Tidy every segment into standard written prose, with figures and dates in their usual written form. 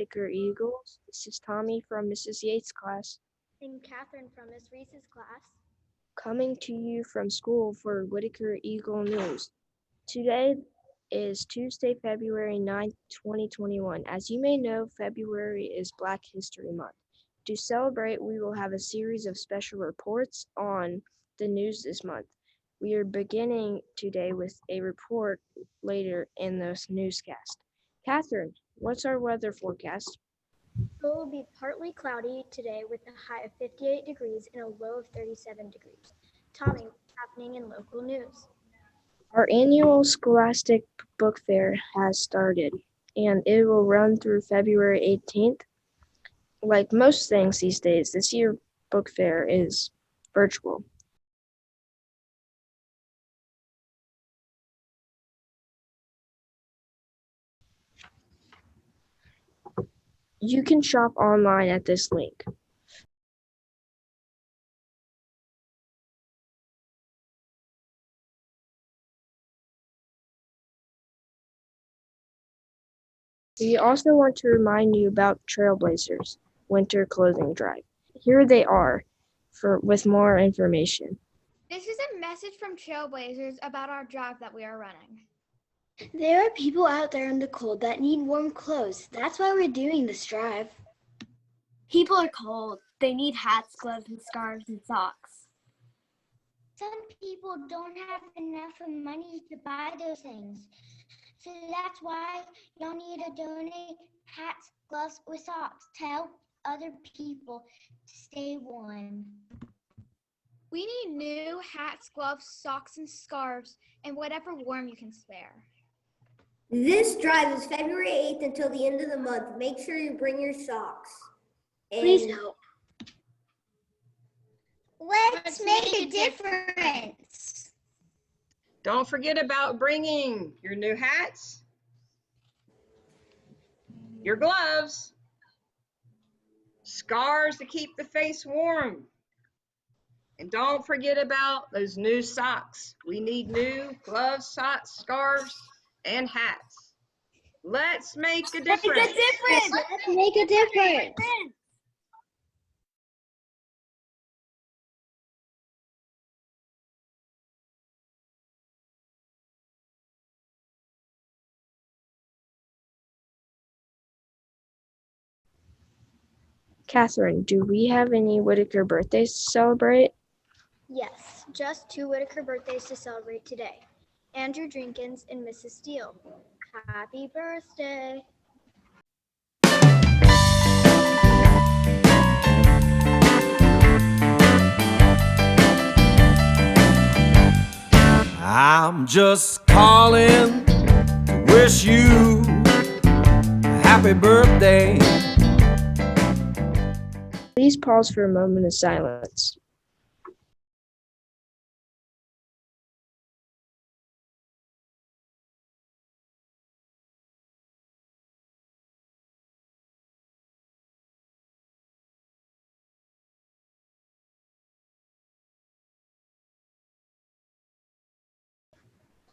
Whitaker Eagles. This is Tommy from Mrs. Yates' class, And Catherine from Miss Reese's class. coming to you from school for Whitaker Eagle News. Today is Tuesday, February 9th, 2021. As you may know, February is Black History Month. To celebrate, we will have a series of special reports on the news this month. We are beginning today with a report later in this newscast. Catherine, what's our weather forecast? It will be partly cloudy today with a high of 58 degrees and a low of 37 degrees. Tommy, what's happening in local news? Our annual Scholastic Book Fair has started, and it will run through February 18th. Like most things these days, this year's book fair is virtual. You can shop online at this link. We also want to remind you about Trailblazers Winter Clothing Drive. Here they are with more information. This is a message from Trailblazers about our drive that we are running. There are people out there in the cold that need warm clothes. That's why we're doing this drive. People are cold. They need hats, gloves, and scarves and socks. Some people don't have enough money to buy those things. So that's why y'all need to donate hats, gloves, or socks to help other people to stay warm. We need new hats, gloves, socks, and scarves, and whatever warm you can spare. This drive is February 8th until the end of the month. Make sure you bring your socks. Please help. Let's make a difference. Don't forget about bringing your new hats, your gloves, scarves to keep the face warm. And don't forget about those new socks. We need new gloves, socks, scarves, and hats. Let's make a difference. Let's make a difference. Catherine, do we have any Whitaker birthdays to celebrate? Yes, just 2 Whitaker birthdays to celebrate today. Andrew Drinkins and Mrs. Steele. Happy birthday. I'm just calling to wish you a happy birthday. Please pause for a moment of silence.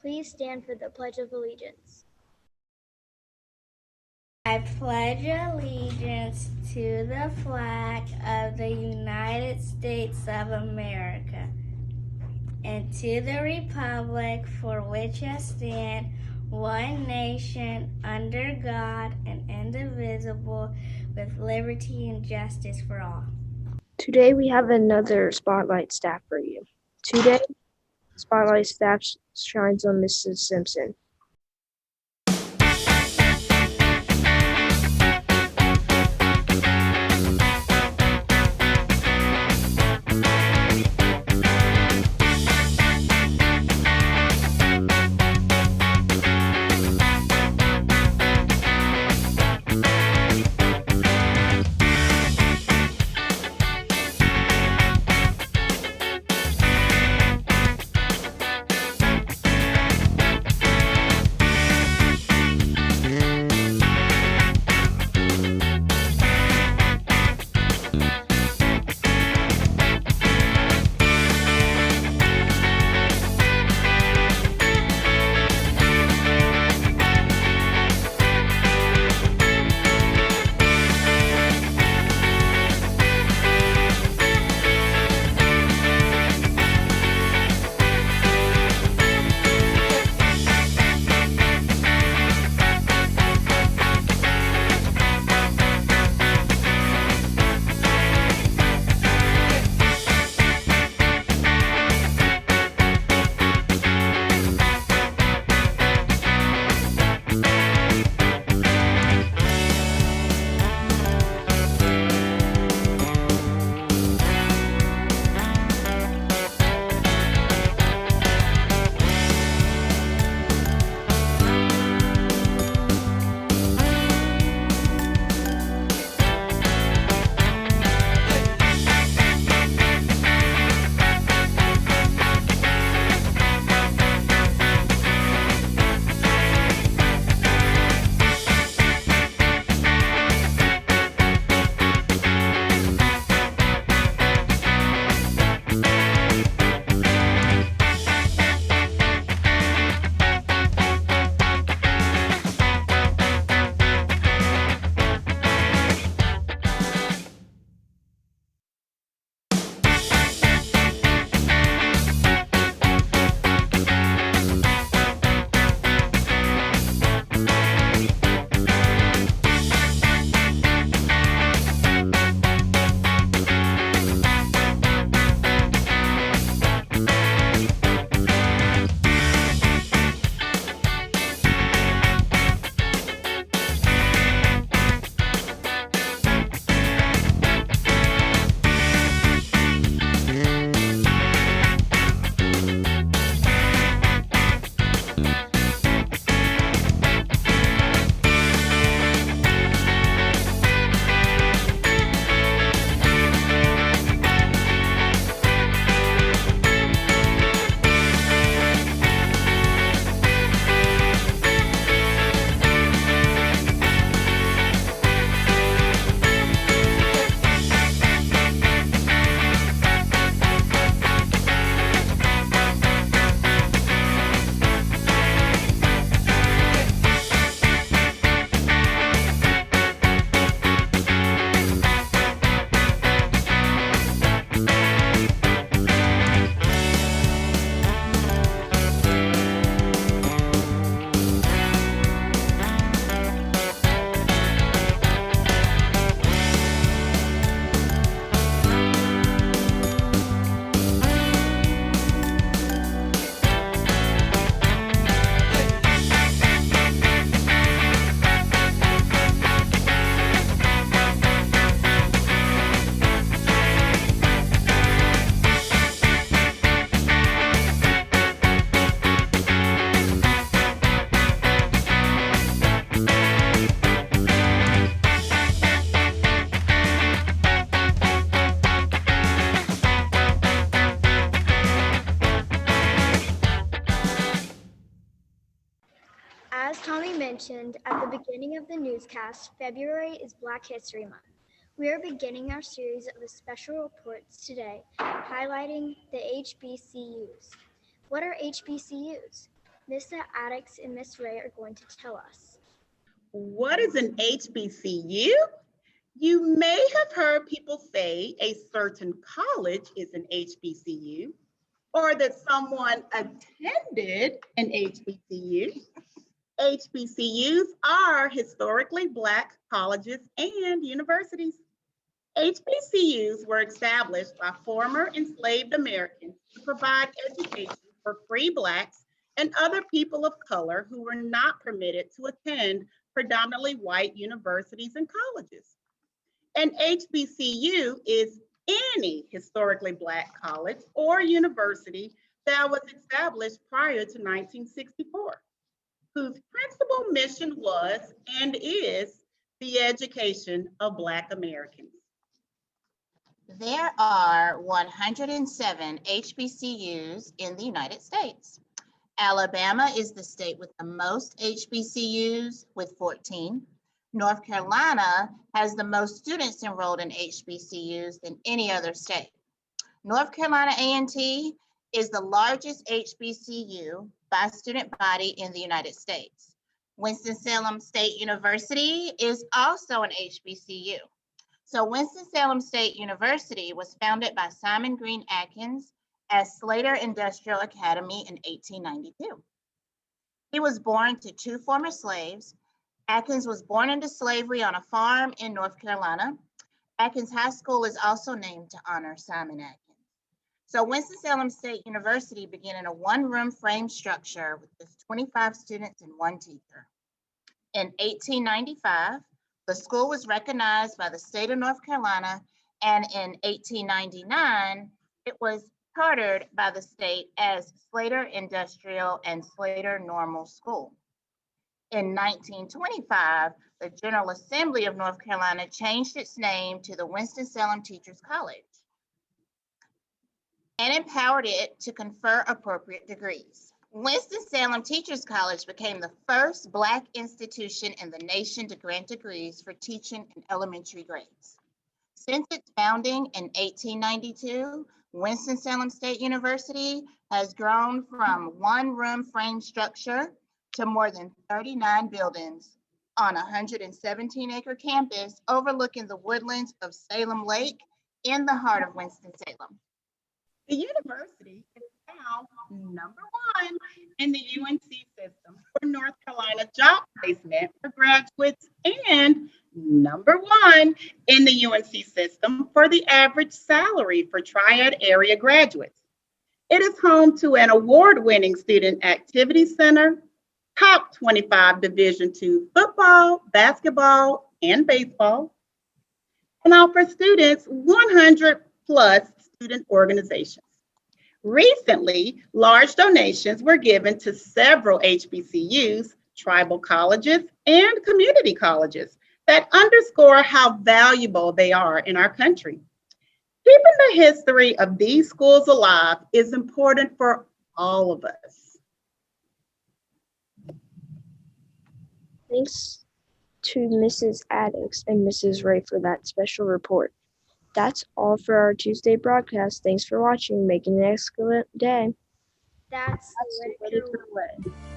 Please stand for the Pledge of Allegiance. I pledge allegiance to the flag of the United States of America and to the republic for which I stand, one nation, under God and indivisible, with liberty and justice for all. Today we have another Spotlight staff for you. Today, Spotlight staff shines on Mrs. Simpson. mentioned at the beginning of the newscast, February is Black History Month. We are beginning our series of special reports today, highlighting the HBCUs. What are HBCUs? Mr. Addix and Miss Ray are going to tell us. What is an HBCU? You may have heard people say a certain college is an HBCU, or that someone attended an HBCU. HBCUs are historically Black colleges and universities. HBCUs were established by former enslaved Americans to provide education for free Blacks and other people of color who were not permitted to attend predominantly white universities and colleges. An HBCU is any historically Black college or university that was established prior to 1964, whose principal mission was and is the education of Black Americans. There are 107 HBCUs in the United States. Alabama is the state with the most HBCUs with 14. North Carolina has the most students enrolled in HBCUs than any other state. North Carolina A&T is the largest HBCU by student body in the United States. Winston-Salem State University is also an HBCU. So Winston-Salem State University was founded by Simon Green Atkins as Slater Industrial Academy in 1892. He was born to two former slaves. Atkins was born into slavery on a farm in North Carolina. Atkins High School is also named to honor Simon Atkins. So Winston-Salem State University began in a one-room frame structure with just 25 students and one teacher. In 1895, the school was recognized by the state of North Carolina, and in 1899, it was chartered by the state as Slater Industrial and Slater Normal School. In 1925, the General Assembly of North Carolina changed its name to the Winston-Salem Teachers College and empowered it to confer appropriate degrees. Winston-Salem Teachers College became the first Black institution in the nation to grant degrees for teaching in elementary grades. Since its founding in 1892, Winston-Salem State University has grown from one-room frame structure to more than 39 buildings on a 117-acre campus overlooking the woodlands of Salem Lake in the heart of Winston-Salem. The university is now number one in the UNC system for North Carolina job placement for graduates and number one in the UNC system for the average salary for Triad area graduates. It is home to an award-winning student activity center, top 25 Division II football, basketball, and baseball, and offers students 100 plus student organizations. Recently, large donations were given to several HBCUs, tribal colleges, and community colleges that underscore how valuable they are in our country. Keeping the history of these schools alive is important for all of us. Thanks to Mrs. Addix and Mrs. Ray for that special report. That's all for our Tuesday broadcast. Thanks for watching. Make it an excellent day. That's the Whitaker Way.